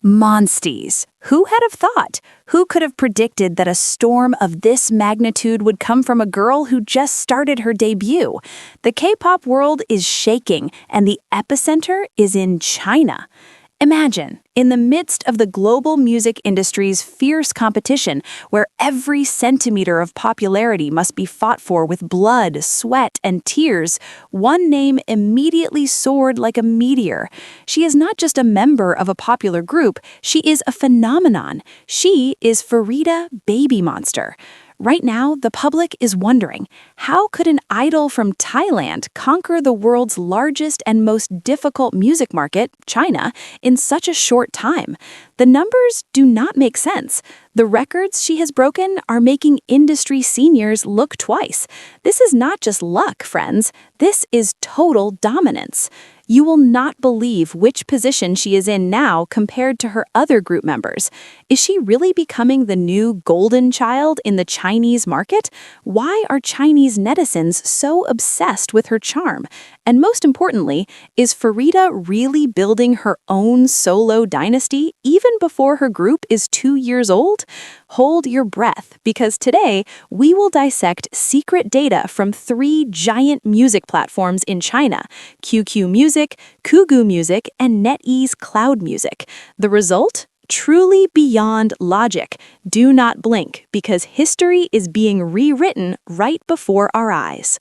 Monsties. Who had have thought? Who could have predicted that a storm of this magnitude would come from a girl who just started her debut? The K-pop world is shaking, and the epicenter is in China. Imagine, in the midst of the global music industry's fierce competition, where every centimeter of popularity must be fought for with blood, sweat, and tears, one name immediately soared like a meteor. She is not just a member of a popular group, she is a phenomenon. She is Farida BABYMONSTER. Right now, the public is wondering, how could an idol from Thailand conquer the world's largest and most difficult music market, China, in such a short time? The numbers do not make sense. The records she has broken are making industry seniors look twice. This is not just luck, friends. This is total dominance. You will not believe which position she is in now compared to her other group members. Is she really becoming the new golden child in the Chinese market? Why are Chinese netizens so obsessed with her charm? And most importantly, is Farida really building her own solo dynasty even before her group is 2 years old? Hold your breath, because today we will dissect secret data from 3 giant music platforms in China: QQ Music, Kugu Music, and NetEase Cloud Music. The result? Truly beyond logic. Do not blink, because history is being rewritten right before our eyes.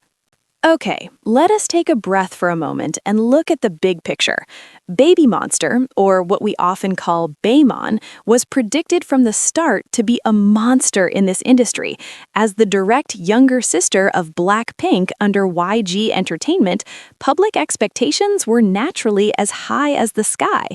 Okay, let us take a breath for a moment and look at the big picture. BABYMONSTER, or what we often call Baemon, was predicted from the start to be a monster in this industry. As the direct younger sister of Blackpink under YG Entertainment, public expectations were naturally as high as the sky.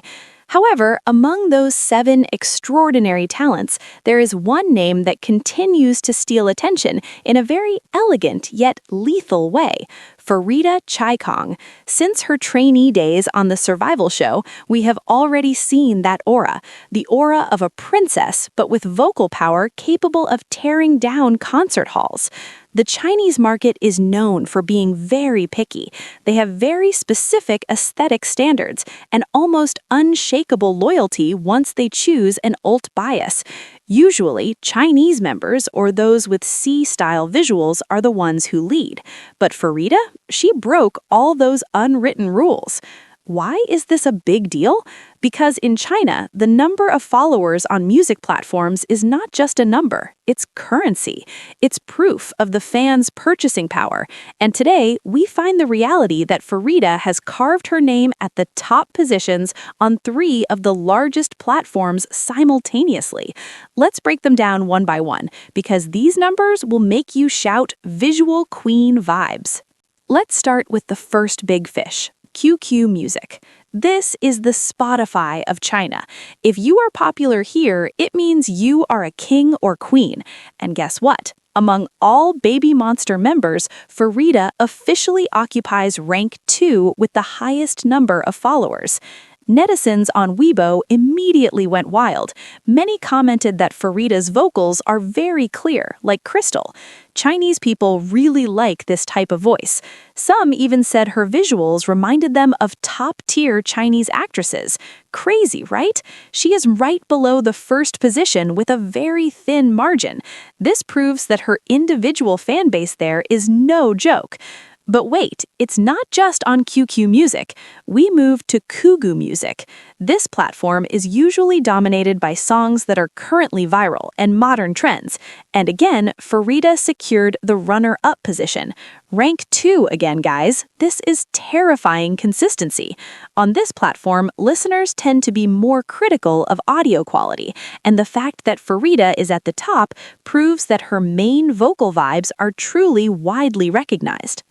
However, among those 7 extraordinary talents, there is one name that continues to steal attention in a very elegant yet lethal way: Farida Chaikong. Since her trainee days on the survival show, we have already seen that aura, the aura of a princess, but with vocal power capable of tearing down concert halls. The Chinese market is known for being very picky. They have very specific aesthetic standards and almost unshakable loyalty once they choose an alt bias. Usually, Chinese members or those with C-style visuals are the ones who lead. But Farida, she broke all those unwritten rules. Why is this a big deal? Because in China, the number of followers on music platforms is not just a number, it's currency. It's proof of the fans' purchasing power. And today, we find the reality that Farida has carved her name at the top positions on 3 of the largest platforms simultaneously. Let's break them down one by one, because these numbers will make you shout visual queen vibes. Let's start with the first big fish: QQ Music. This is the Spotify of China. If you are popular here, it means you are a king or queen. And guess what? Among all BABYMONSTER members, Farida officially occupies rank 2 with the highest number of followers. Netizens on Weibo immediately went wild. Many commented that Farida's vocals are very clear, like crystal. Chinese people really like this type of voice. Some even said her visuals reminded them of top-tier Chinese actresses. Crazy, right? She is right below the first position with a very thin margin. This proves that her individual fan base there is no joke. But wait, it's not just on QQ Music. We move to Kugu Music. This platform is usually dominated by songs that are currently viral and modern trends. And again, Farida secured the runner-up position. Rank 2 again, guys. This is terrifying consistency. On this platform, listeners tend to be more critical of audio quality, and the fact that Farida is at the top proves that her main vocal vibes are truly widely recognized.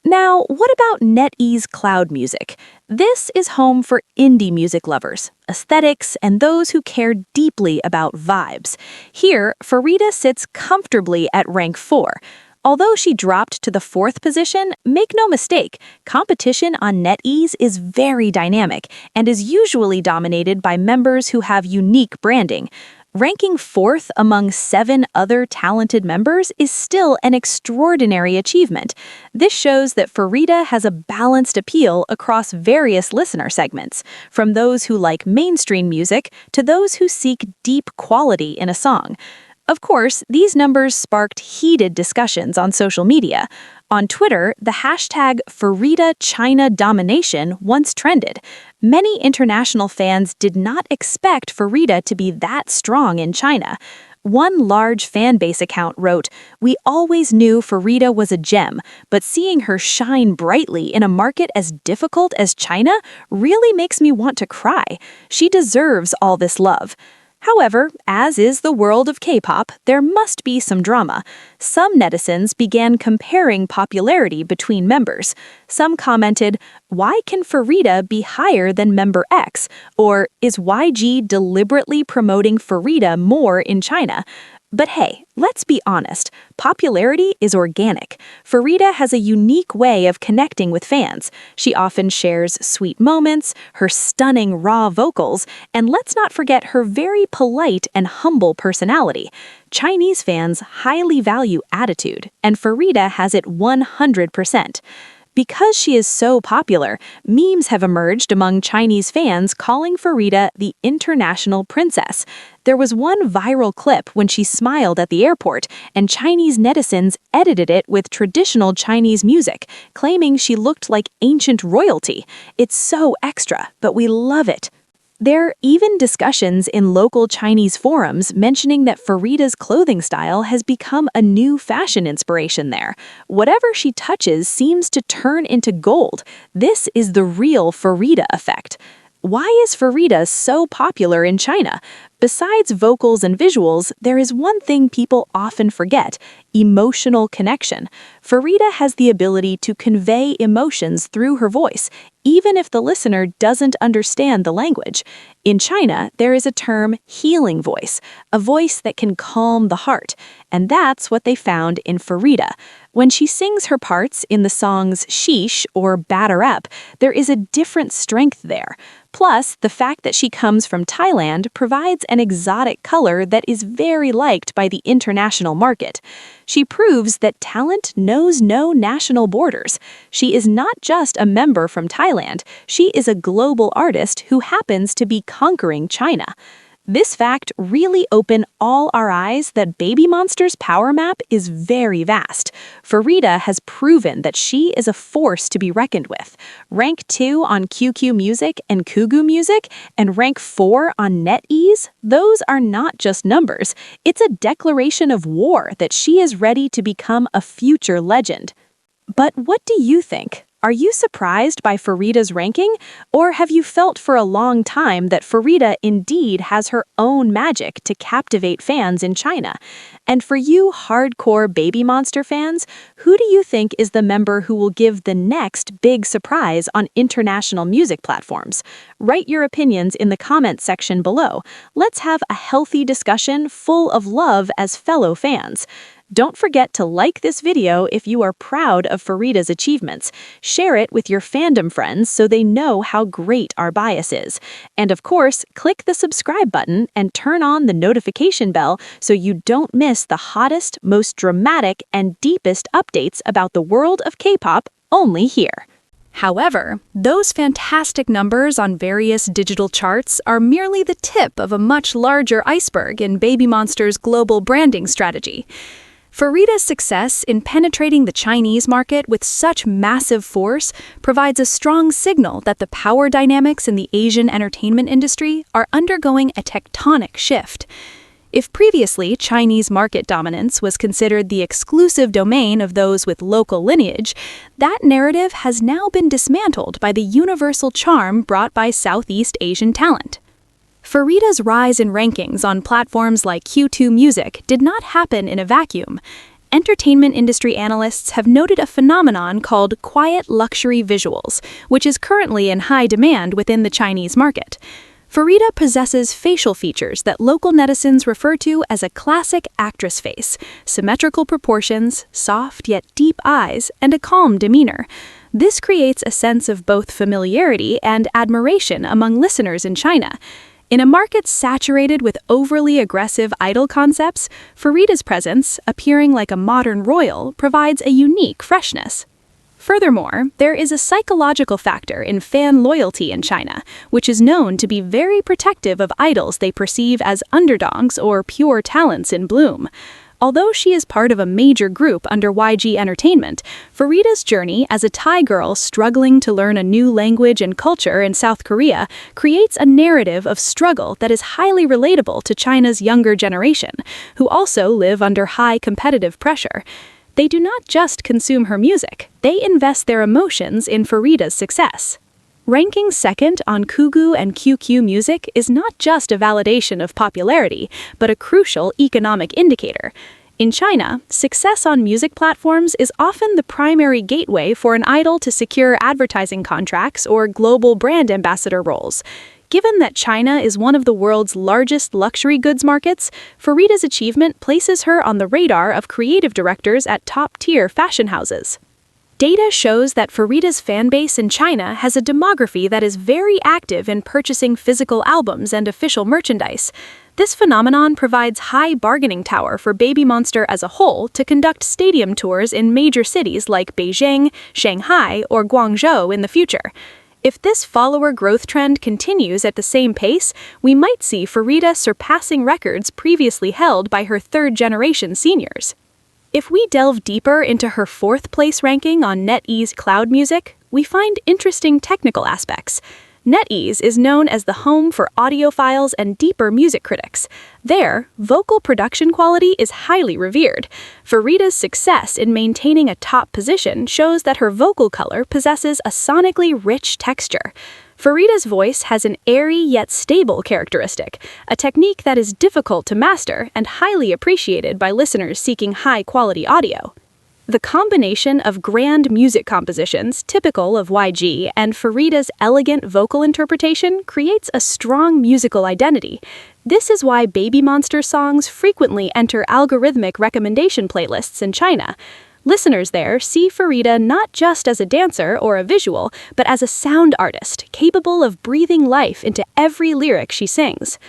Now, what about NetEase Cloud Music? This is home for indie music lovers, aesthetics, and those who care deeply about vibes. Here, Farida sits comfortably at rank 4. Although she dropped to the 4th position, make no mistake, competition on NetEase is very dynamic and is usually dominated by members who have unique branding. Ranking fourth among 7 other talented members is still an extraordinary achievement. This shows that Farida has a balanced appeal across various listener segments, from those who like mainstream music to those who seek deep quality in a song. Of course, these numbers sparked heated discussions on social media. On Twitter, the hashtag Farida China Domination once trended. Many international fans did not expect Farida to be that strong in China. One large fanbase account wrote, "We always knew Farida was a gem, but seeing her shine brightly in a market as difficult as China really makes me want to cry. She deserves all this love." However, as is the world of K-pop, there must be some drama. Some netizens began comparing popularity between members. Some commented, "Why can Farida be higher than member X?" Or, "Is YG deliberately promoting Farida more in China?" But hey, let's be honest, popularity is organic. Farida has a unique way of connecting with fans. She often shares sweet moments, her stunning raw vocals, and let's not forget her very polite and humble personality. Chinese fans highly value attitude, and Farida has it 100%. Because she is so popular, memes have emerged among Chinese fans calling Farida the international princess. There was one viral clip when she smiled at the airport, and Chinese netizens edited it with traditional Chinese music, claiming she looked like ancient royalty. It's so extra, but we love it. There are even discussions in local Chinese forums mentioning that Farida's clothing style has become a new fashion inspiration there. Whatever she touches seems to turn into gold. This is the real Farida effect. Why is Farida so popular in China? Besides vocals and visuals, there is one thing people often forget: emotional connection. Farida has the ability to convey emotions through her voice, even if the listener doesn't understand the language. In China, there is a term healing voice, a voice that can calm the heart, and that's what they found in Farida. When she sings her parts in the songs Sheesh or Batter Up, there is a different strength there. Plus, the fact that she comes from Thailand provides an exotic color that is very liked by the international market. She proves that talent knows no national borders. She is not just a member from Thailand, she is a global artist who happens to be conquering China. This fact really opened all our eyes that BABYMONSTER's power map is very vast. Farida has proven that she is a force to be reckoned with. Rank 2 on QQ Music and Kugu Music, and rank 4 on NetEase, those are not just numbers. It's a declaration of war that she is ready to become a future legend. But what do you think? Are you surprised by Farida's ranking? Or have you felt for a long time that Farida indeed has her own magic to captivate fans in China? And for you hardcore BABYMONSTER fans, who do you think is the member who will give the next big surprise on international music platforms? Write your opinions in the comments section below. Let's have a healthy discussion full of love as fellow fans. Don't forget to like this video if you are proud of Farida's achievements. Share it with your fandom friends so they know how great our bias is. And of course, click the subscribe button and turn on the notification bell so you don't miss the hottest, most dramatic, and deepest updates about the world of K-pop only here. However, those fantastic numbers on various digital charts are merely the tip of a much larger iceberg in BABYMONSTER's global branding strategy. Farida's success in penetrating the Chinese market with such massive force provides a strong signal that the power dynamics in the Asian entertainment industry are undergoing a tectonic shift. If previously Chinese market dominance was considered the exclusive domain of those with local lineage, that narrative has now been dismantled by the universal charm brought by Southeast Asian talent. Farida's rise in rankings on platforms like Q2 Music did not happen in a vacuum. Entertainment industry analysts have noted a phenomenon called quiet luxury visuals, which is currently in high demand within the Chinese market. Farida possesses facial features that local netizens refer to as a classic actress face: symmetrical proportions, soft yet deep eyes, and a calm demeanor. This creates a sense of both familiarity and admiration among listeners in China. In a market saturated with overly aggressive idol concepts, Farida's presence, appearing like a modern royal, provides a unique freshness. Furthermore, there is a psychological factor in fan loyalty in China, which is known to be very protective of idols they perceive as underdogs or pure talents in bloom. Although she is part of a major group under YG Entertainment, Farida's journey as a Thai girl struggling to learn a new language and culture in South Korea creates a narrative of struggle that is highly relatable to China's younger generation, who also live under high competitive pressure. They do not just consume her music, they invest their emotions in Farida's success. Ranking second on Kugu and QQ Music is not just a validation of popularity, but a crucial economic indicator. In China, success on music platforms is often the primary gateway for an idol to secure advertising contracts or global brand ambassador roles. Given that China is one of the world's largest luxury goods markets, Farida's achievement places her on the radar of creative directors at top-tier fashion houses. Data shows that Farida's fanbase in China has a demography that is very active in purchasing physical albums and official merchandise. This phenomenon provides high bargaining power for BABYMONSTER as a whole to conduct stadium tours in major cities like Beijing, Shanghai, or Guangzhou in the future. If this follower growth trend continues at the same pace, we might see Farida surpassing records previously held by her third-generation seniors. If we delve deeper into her fourth-place ranking on NetEase Cloud Music, we find interesting technical aspects. NetEase is known as the home for audiophiles and deeper music critics. There, vocal production quality is highly revered. Farida's success in maintaining a top position shows that her vocal color possesses a sonically rich texture. Farida's voice has an airy yet stable characteristic, a technique that is difficult to master and highly appreciated by listeners seeking high-quality audio. The combination of grand music compositions typical of YG and Farida's elegant vocal interpretation creates a strong musical identity. This is why BABYMONSTER songs frequently enter algorithmic recommendation playlists in China. Listeners there see Farida not just as a dancer or a visual, but as a sound artist capable of breathing life into every lyric she sings.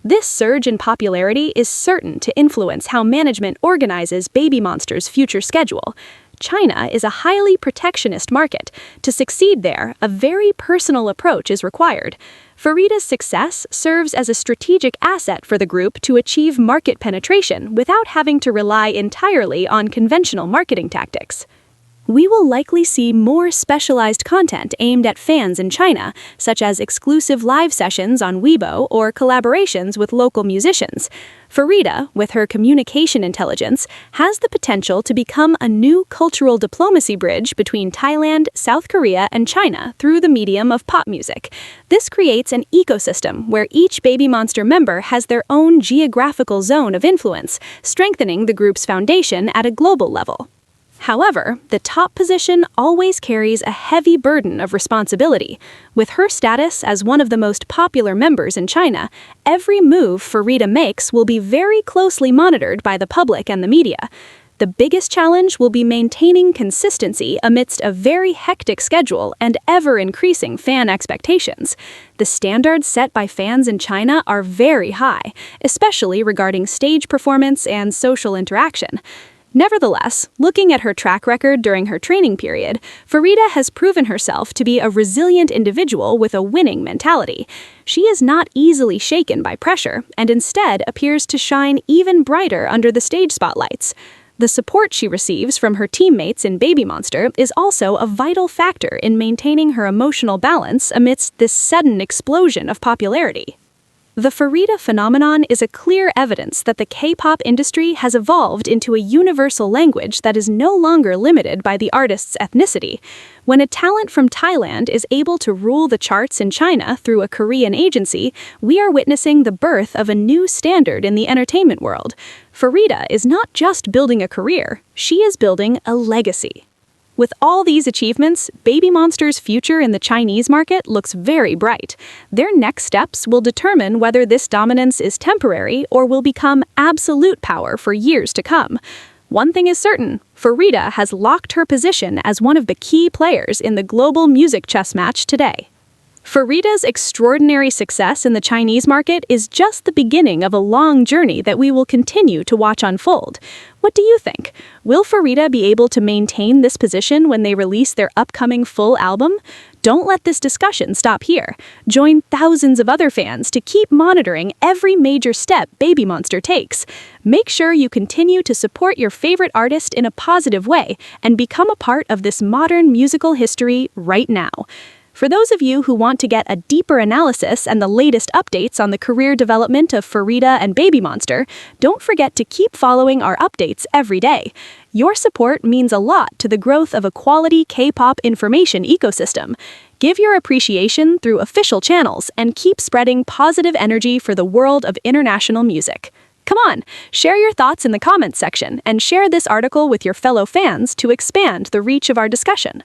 This surge in popularity is certain to influence how management organizes BABYMONSTER's future schedule. China is a highly protectionist market. To succeed there, a very personal approach is required. Farida's success serves as a strategic asset for the group to achieve market penetration without having to rely entirely on conventional marketing tactics. We will likely see more specialized content aimed at fans in China, such as exclusive live sessions on Weibo or collaborations with local musicians. Farida, with her communication intelligence, has the potential to become a new cultural diplomacy bridge between Thailand, South Korea, and China through the medium of pop music. This creates an ecosystem where each BABYMONSTER member has their own geographical zone of influence, strengthening the group's foundation at a global level. However, the top position always carries a heavy burden of responsibility. With her status as one of the most popular members in China, every move Farida makes will be very closely monitored by the public and the media. The biggest challenge will be maintaining consistency amidst a very hectic schedule and ever-increasing fan expectations. The standards set by fans in China are very high, especially regarding stage performance and social interaction. Nevertheless, looking at her track record during her training period, Farida has proven herself to be a resilient individual with a winning mentality. She is not easily shaken by pressure and instead appears to shine even brighter under the stage spotlights. The support she receives from her teammates in BABYMONSTER is also a vital factor in maintaining her emotional balance amidst this sudden explosion of popularity. The Farida phenomenon is a clear evidence that the K-pop industry has evolved into a universal language that is no longer limited by the artist's ethnicity. When a talent from Thailand is able to rule the charts in China through a Korean agency, we are witnessing the birth of a new standard in the entertainment world. Farida is not just building a career, she is building a legacy. With all these achievements, BABYMONSTER's future in the Chinese market looks very bright. Their next steps will determine whether this dominance is temporary or will become absolute power for years to come. One thing is certain, Farida has locked her position as one of the key players in the global music chess match today. Farida's extraordinary success in the Chinese market is just the beginning of a long journey that we will continue to watch unfold. What do you think? Will Farida be able to maintain this position when they release their upcoming full album? Don't let this discussion stop here. Join thousands of other fans to keep monitoring every major step BABYMONSTER takes. Make sure you continue to support your favorite artist in a positive way and become a part of this modern musical history right now. For those of you who want to get a deeper analysis and the latest updates on the career development of Farida and BABYMONSTER, don't forget to keep following our updates every day. Your support means a lot to the growth of a quality K-pop information ecosystem. Give your appreciation through official channels and keep spreading positive energy for the world of international music. Come on, share your thoughts in the comments section and share this article with your fellow fans to expand the reach of our discussion.